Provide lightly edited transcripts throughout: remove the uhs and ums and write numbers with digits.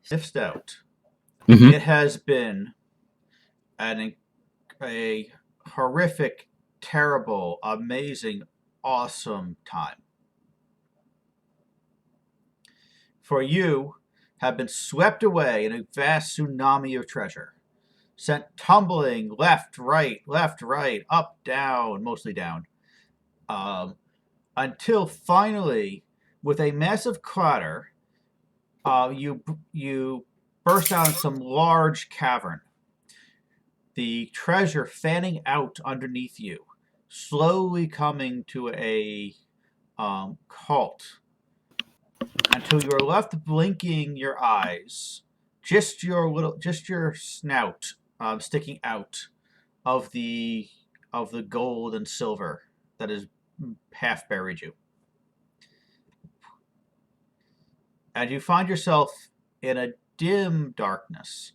sniffed out. Mm-hmm. It has been a horrific, terrible, amazing, awesome time. For you have been swept away in a vast tsunami of treasure, sent tumbling left, right, up, down, mostly down, um, until finally, with a massive clatter, you burst out in some large cavern. The treasure fanning out underneath you, slowly coming to a halt until you are left blinking your eyes, just your snout sticking out of the gold and silver that has half buried you, and you find yourself in a dim darkness,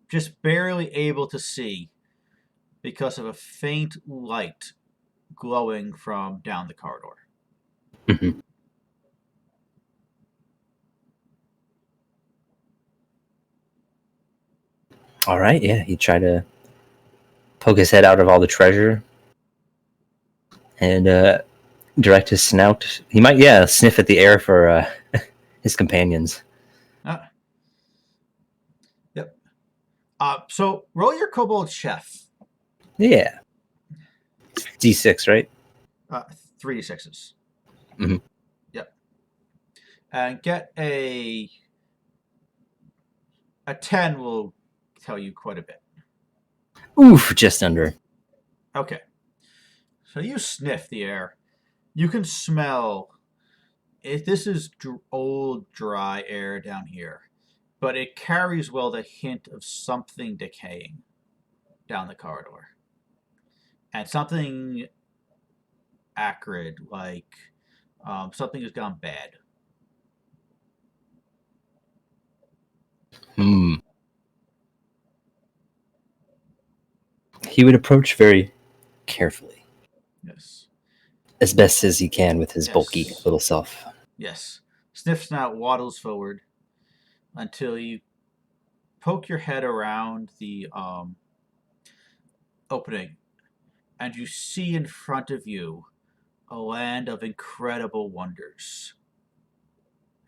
just barely able to see because of a faint light glowing from down the corridor. Mm-hmm. All right, yeah. He tried to poke his head out of all the treasure and direct his snout. He might, sniff at the air for his companions. Uh, yep. So roll your kobold chef. Yeah. D6, right? 3d6s. Mm-hmm. Yep. And get a 10 will tell you quite a bit. Oof, just under. Okay. So you sniff the air. You can smell. If this is old, dry air down here, but it carries well the hint of something decaying down the corridor, and something acrid, like something has gone bad. He would approach very carefully, Yes. as best as he can with his bulky Yes. little self. Yes. Sniff Snout waddles forward until you poke your head around the opening, and you see in front of you a land of incredible wonders.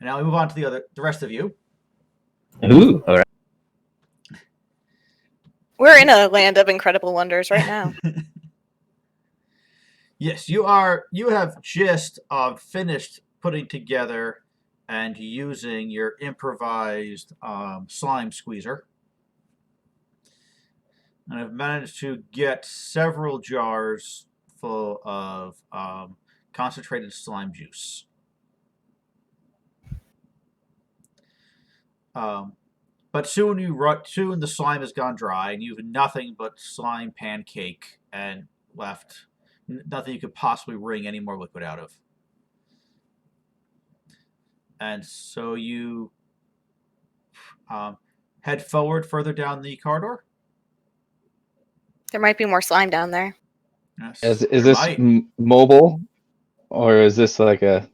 And now we move on to the rest of you. Ooh, all right. We're in a land of incredible wonders right now. Yes, you are. You have just finished putting together and using your improvised slime squeezer, and have managed to get several jars full of concentrated slime juice. But soon soon the slime has gone dry, and you have nothing but slime pancake and left. Nothing you could possibly wring any more liquid out of. And so you head forward further down the corridor. There might be more slime down there. Yes, Is this mobile, or is this like a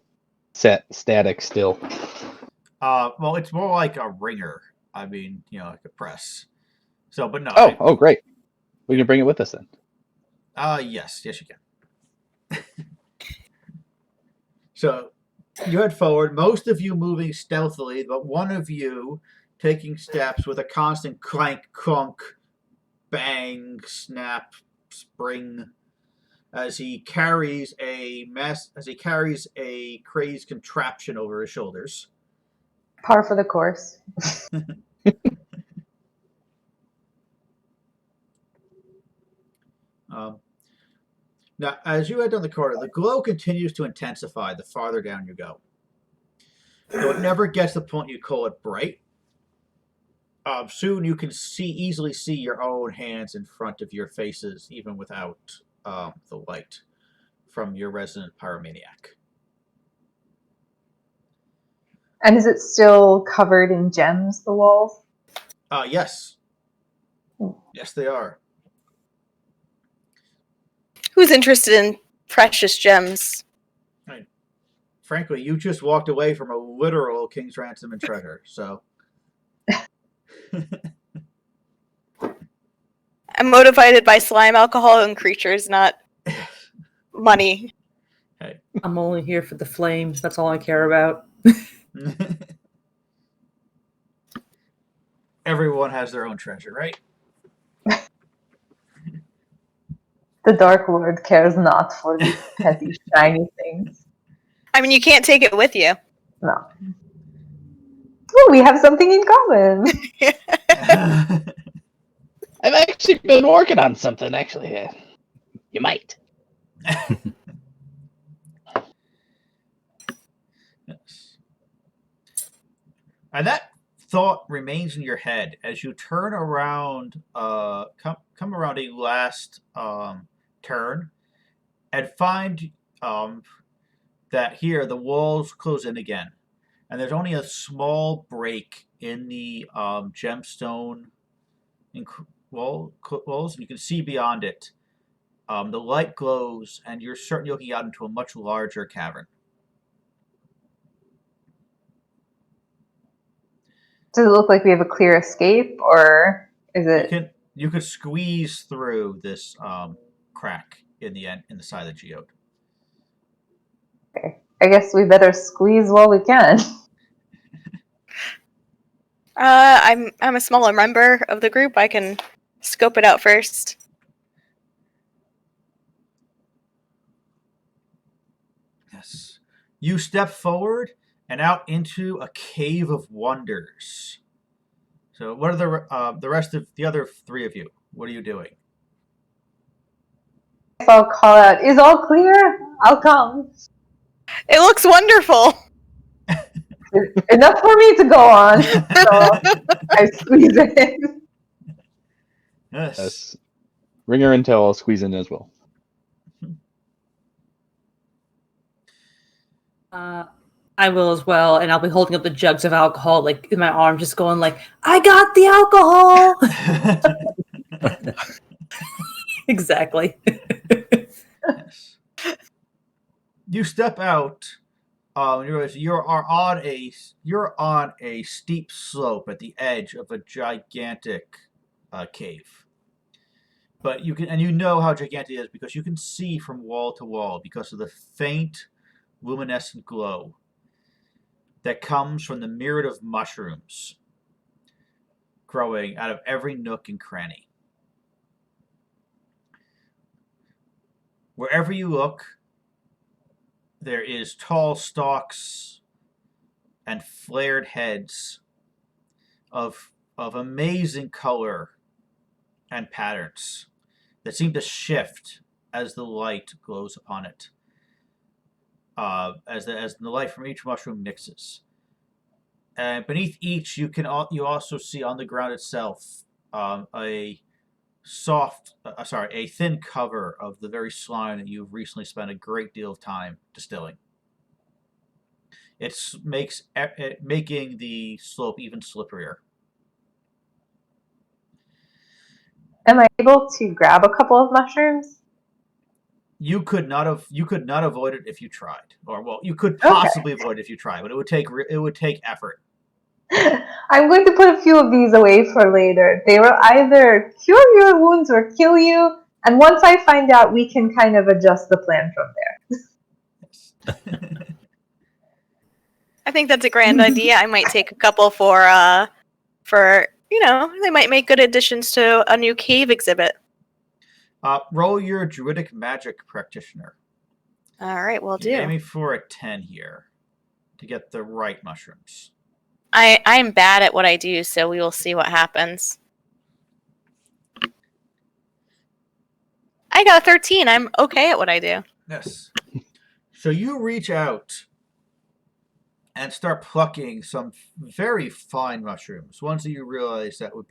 static still? Well, it's more like a ringer. I mean, like a press. So, but no. Oh, great. We can bring it with us then. Yes, you can. So, you head forward. Most of you moving stealthily, but one of you taking steps with a constant clank, clunk, bang, snap, spring, as he carries a crazed contraption over his shoulders. Par for the course. Now, as you head down the corridor, the glow continues to intensify the farther down you go. Though it never gets to the point you call it bright. Soon you can easily see your own hands in front of your faces, even without the light from your resident pyromaniac. And is it still covered in gems, the walls? Yes. Yes, they are. Who's interested in precious gems? Right. frankly, you just walked away from a literal king's ransom and treasure. So I'm motivated by slime, alcohol, and creatures, not money. hey. I'm only here for the flames. That's all I care about. Everyone has their own treasure, right? The Dark Lord cares not for these petty, shiny things. I mean, you can't take it with you. No. Oh, we have something in common. I've actually been working on something. Actually, you might. Yes. And that thought remains in your head as you turn around, come around a last turn, and find that here the walls close in again, and there's only a small break in the gemstone walls, and you can see beyond it. The light glows, and you're certainly looking out into a much larger cavern. Does it look like we have a clear escape, or is it? You could squeeze through this crack in the side of the geode. Okay. I guess we better squeeze while we can. I'm a smaller member of the group. I can scope it out first. Yes. You step forward and out into a cave of wonders. So, what are the rest of the other three of you? What are you doing? I'll call out, is all clear? I'll come. It looks wonderful. Enough for me to go on. So I squeeze it in. Yes. Yes. Ringer and Tell I'll squeeze in as well. I will as well, and I'll be holding up the jugs of alcohol, like in my arm, just going like, "I got the alcohol." Exactly. Yes. You step out. And you realize you're on a steep slope at the edge of a gigantic cave. But you know how gigantic it is because you can see from wall to wall because of the faint luminescent glow that comes from the myriad of mushrooms growing out of every nook and cranny. Wherever you look, there is tall stalks and flared heads of amazing color and patterns that seem to shift as the light glows upon it. As the light from each mushroom mixes, and beneath each, you also see on the ground itself a thin cover of the very slime that you've recently spent a great deal of time distilling. It making the slope even slipperier. Am I able to grab a couple of mushrooms? You could not avoid it if you tried, or well, you could possibly avoid it if you tried, but it would take effort. I'm going to put a few of these away for later. They will either cure your wounds or kill you, and once I find out, we can kind of adjust the plan from there. Yes. I think that's a grand idea. I might take a couple for they might make good additions to a new cave exhibit. Roll your druidic magic practitioner. All right, we'll do. You're aiming for a 10 here to get the right mushrooms. I'm bad at what I do, so we will see what happens. I got a 13. I'm okay at what I do. Yes. So you reach out and start plucking some very fine mushrooms, ones that you realize that would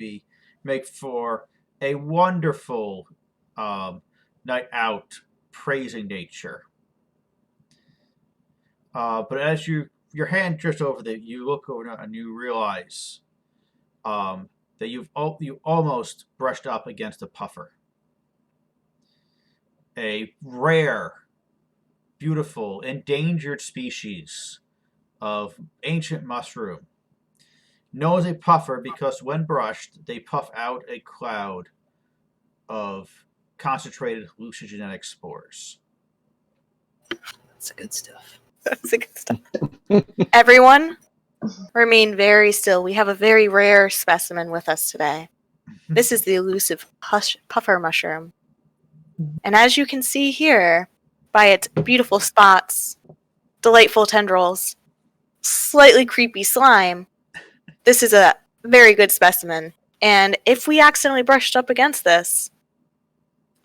make for a wonderful night out praising nature. But as your hand drifts over you look over and you realize that you almost brushed up against a puffer, a rare, beautiful endangered species of ancient mushroom, known as a puffer because when brushed, they puff out a cloud of concentrated hallucinogenic spores. That's the good stuff. That's the good stuff. Everyone, remain very still. We have a very rare specimen with us today. This is the elusive puffer mushroom. And as you can see here, by its beautiful spots, delightful tendrils, slightly creepy slime, this is a very good specimen. And if we accidentally brushed up against this,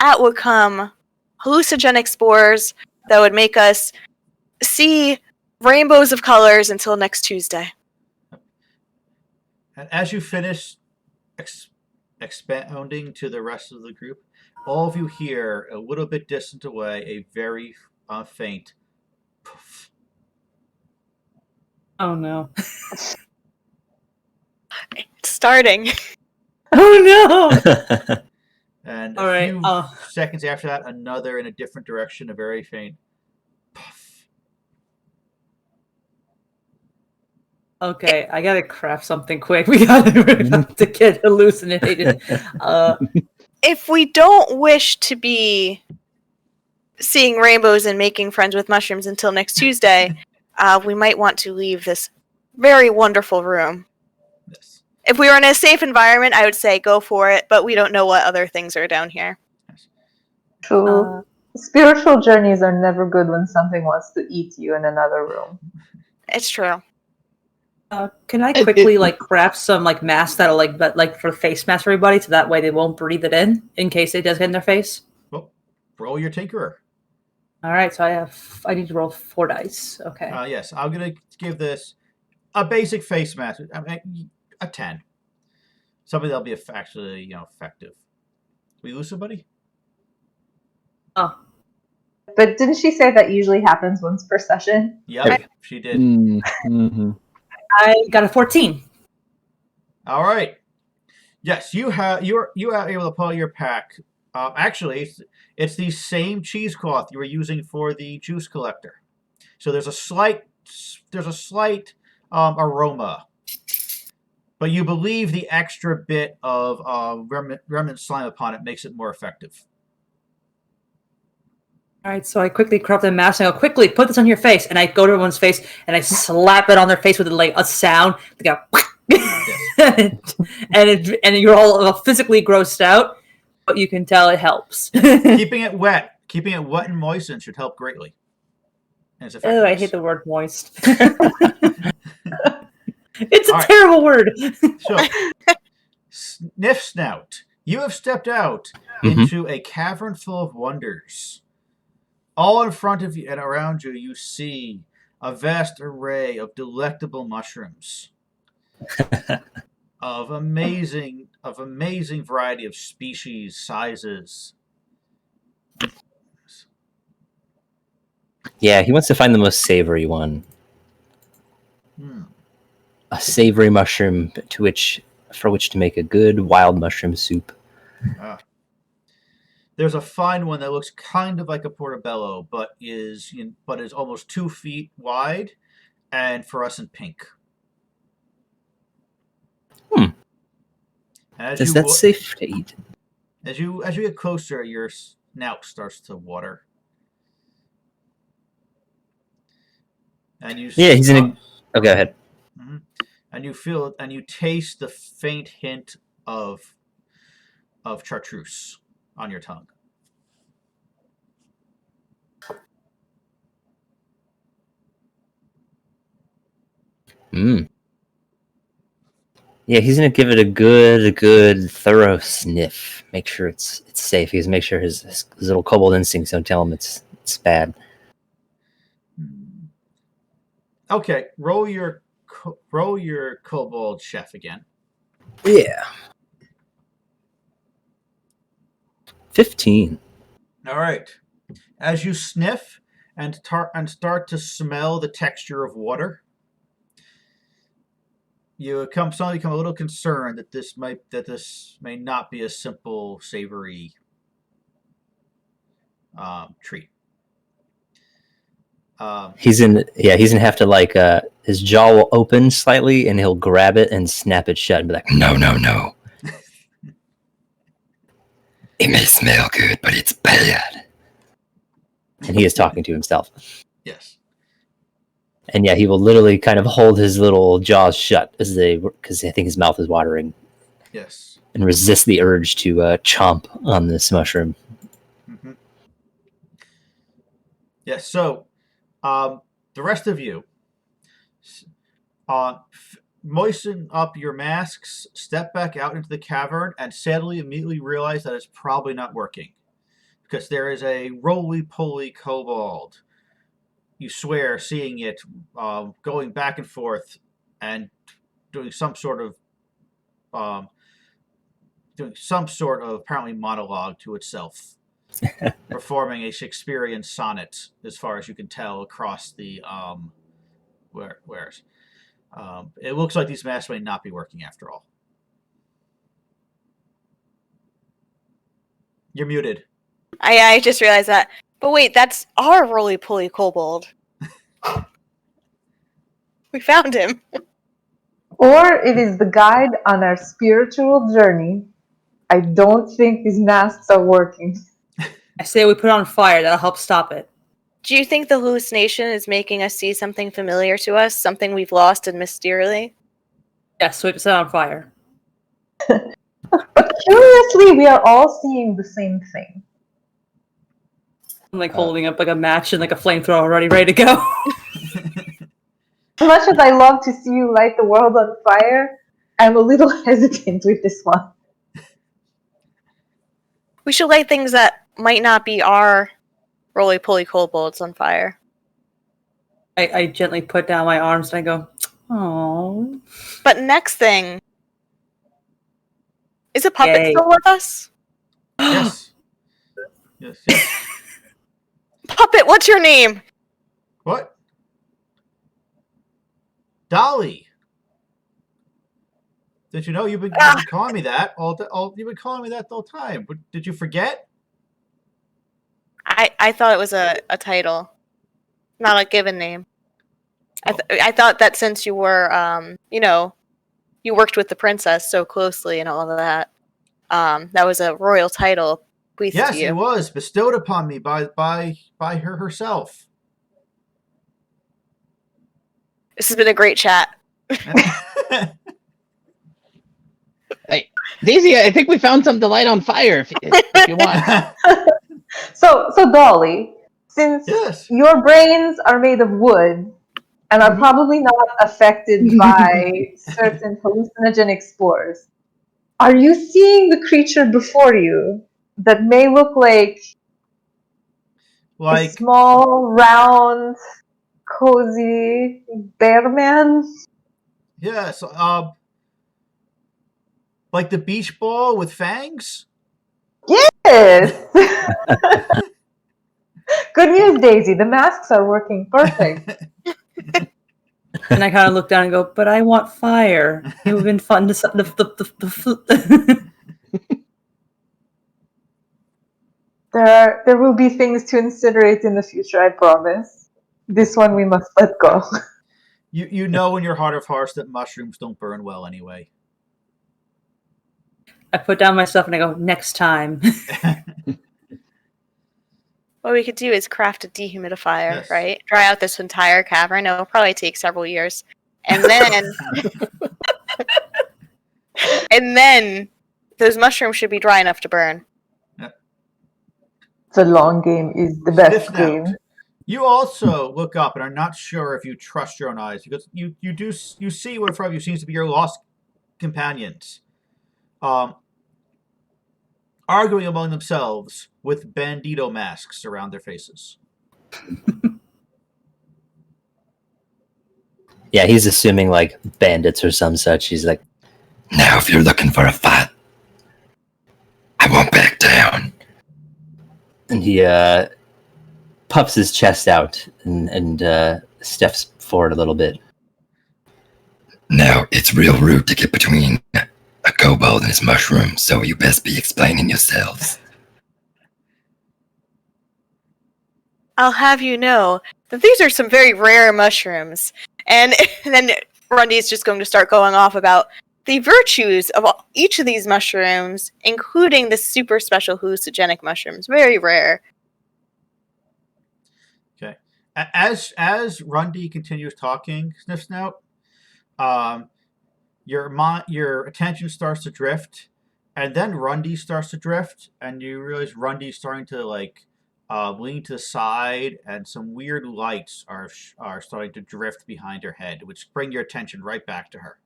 out would come hallucinogenic spores that would make us see rainbows of colors until next Tuesday. And as you finish expounding to the rest of the group, all of you hear a little bit distant away a very faint poof. Oh no. It's starting. Oh no. And All a right, few seconds after that, another in a different direction, a very faint puff. Okay, I gotta craft something quick. We have to get hallucinated. If we don't wish to be seeing rainbows and making friends with mushrooms until next Tuesday, we might want to leave this very wonderful room. Yes. If we were in a safe environment, I would say go for it, but we don't know what other things are down here. True. Spiritual journeys are never good when something wants to eat you in another room. It's true. Can I quickly craft some masks that'll for face masks for everybody, so that way they won't breathe it in case it does get in their face? Well, roll your tinkerer. All right, so I need to roll 4 dice. Okay. Yes, I'm gonna give this a basic face mask. I mean, a 10. Something that'll be actually effective. We lose somebody? Oh. But didn't she say that usually happens once per session? Yep, she did. Mm-hmm. I got a 14. All right. Yes, you are able to pull your pack. Actually, it's the same cheesecloth you were using for the juice collector. So there's a slight aroma, but you believe the extra bit of remnant slime upon it makes it more effective. All right, so I quickly craft the mask and I go, quickly put this on your face, and I go to everyone's face and I slap it on their face with a sound. They go, and you're all physically grossed out, but you can tell it helps. keeping it wet and moistened should help greatly. Oh, I hate the word moist. It's a terrible word. So, Sniff Snout, you have stepped out into a cavern full of wonders. All in front of you and around you, you see a vast array of delectable mushrooms of amazing variety of species, sizes. Yeah, he wants to find the most savory one. A savory mushroom for which to make a good wild mushroom soup. There's a fine one that looks kind of like a portobello, but is almost 2 feet wide and fluorescent pink. Is that safe to eat? As you get closer, your snout starts to water. And you he's in a... Oh, go ahead. And you taste the faint hint of chartreuse on your tongue. Yeah, he's gonna give it a good, thorough sniff. Make sure it's safe. He's make sure his little kobold instincts don't tell him it's bad. Okay, roll your kobold chef again. Yeah. 15. All right. As you sniff and start to smell the texture of water, you suddenly become a little concerned that this may not be a simple savory treat. He's gonna have to like his jaw will open slightly and he'll grab it and snap it shut and be like, no. It may smell good, but it's bad. And he is talking to himself. Yes. And yeah, he will literally kind of hold his little jaws shut because I think his mouth is watering. Yes. And resist the urge to chomp on this mushroom. Mm-hmm. Yes. So, the rest of you, moisten up your masks, step back out into the cavern, and sadly, immediately realize that it's probably not working because there is a roly-poly kobold. You swear seeing it going back and forth and doing some sort of apparently monologue to itself, performing a Shakespearean sonnet, as far as you can tell, across the it looks like these masks may not be working after all. You're muted. I just realized that. But wait, that's our roly-poly kobold. We found him. Or it is the guide on our spiritual journey. I don't think these masks are working. I say we put it on fire. That'll help stop it. Do you think the hallucination is making us see something familiar to us, something we've lost and missed dearly? Yes, so we set it on fire. But curiously, we are all seeing the same thing. I'm like holding up like a match and like a flamethrower already ready to go. As much as I love to see you light the world on fire, I'm a little hesitant with this one. We should light things that might not be our roly-poly kobolds on fire. I gently put down my arms and I go, oh. But next thing, is a puppet Yay. still with us? Yes. Yes. Puppet, what's your name? What? Dolly. Did you know you've been calling me that you've been calling me that the whole time? But did you forget? I thought it was a title, not a given name. I thought that since you were, you worked with the princess so closely and all of that, that was a royal title bequeathed Yes, to you. it was bestowed upon me by her herself. This has been a great chat. Hey, Daisy, I think we found something to light on fire if you want. So Dolly, since Yes. your brains are made of wood and are probably not affected by certain hallucinogenic spores, are you seeing the creature before you that may look like a small, round, cozy bear man? Yes. Like the beach ball with fangs? Yes! Good news, Daisy. The masks are working perfect. And I kind of look down and go, but I want fire. It would have been fun to set There will be things to incinerate in the future, I promise. This one we must let go. You know in your heart of hearts that mushrooms don't burn well anyway. I put down my stuff and I go, next time. What we could do is craft a dehumidifier, Yes. right? Dry out this entire cavern. It'll probably take several years. And then and then those mushrooms should be dry enough to burn. The long game is the best Sniff game. out. You also look up and are not sure if you trust your own eyes because you see what in front of you seems to be your lost companions, arguing among themselves with bandito masks around their faces. Yeah, he's assuming like bandits or some such. He's like, now if you're looking for a fight, I won't back down. And he puffs his chest out and steps forward a little bit. Now, it's real rude to get between a kobold and his mushroom, so you best be explaining yourselves. I'll have you know that these are some very rare mushrooms. And then Rundy's just going to start going off about the virtues of each of these mushrooms, including the super special hallucinogenic mushrooms. Very rare. Okay. As Rundy continues talking, Sniff Snout, your attention starts to drift, and then Rundy starts to drift, and you realize Rundy's starting to lean to the side, and some weird lights are starting to drift behind her head, which bring your attention right back to her.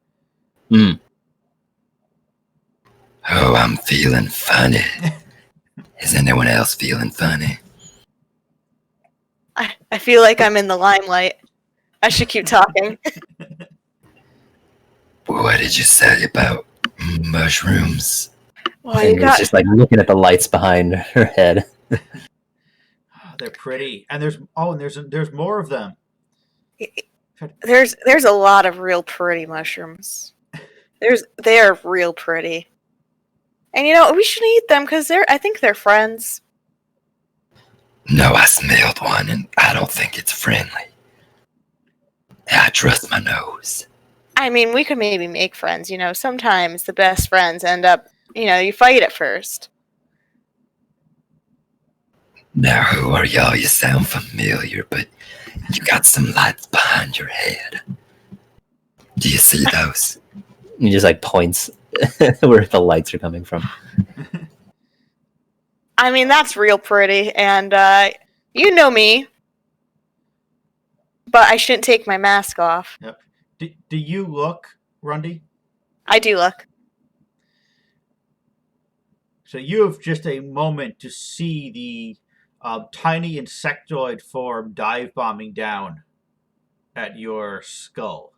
Hmm. Oh, I'm feeling funny. Is anyone else feeling funny? I feel like I'm in the limelight. I should keep talking. What did you say about mushrooms? Well, And he's just like looking at the lights behind her head. They're pretty, and there's more of them. There's a lot of real pretty mushrooms. They are real pretty. And we should eat them because I think they're friends. No, I smelled one and I don't think it's friendly. I trust my nose. I mean, we could maybe make friends. Sometimes the best friends end up, you fight at first. Now, who are y'all? You sound familiar, but you got some lights behind your head. Do you see those? He just points where the lights are coming from. I mean, that's real pretty, and you know me, but I shouldn't take my mask off. Yep. Do you look, Rundy? I do look. So you have just a moment to see the tiny insectoid form dive bombing down at your skull.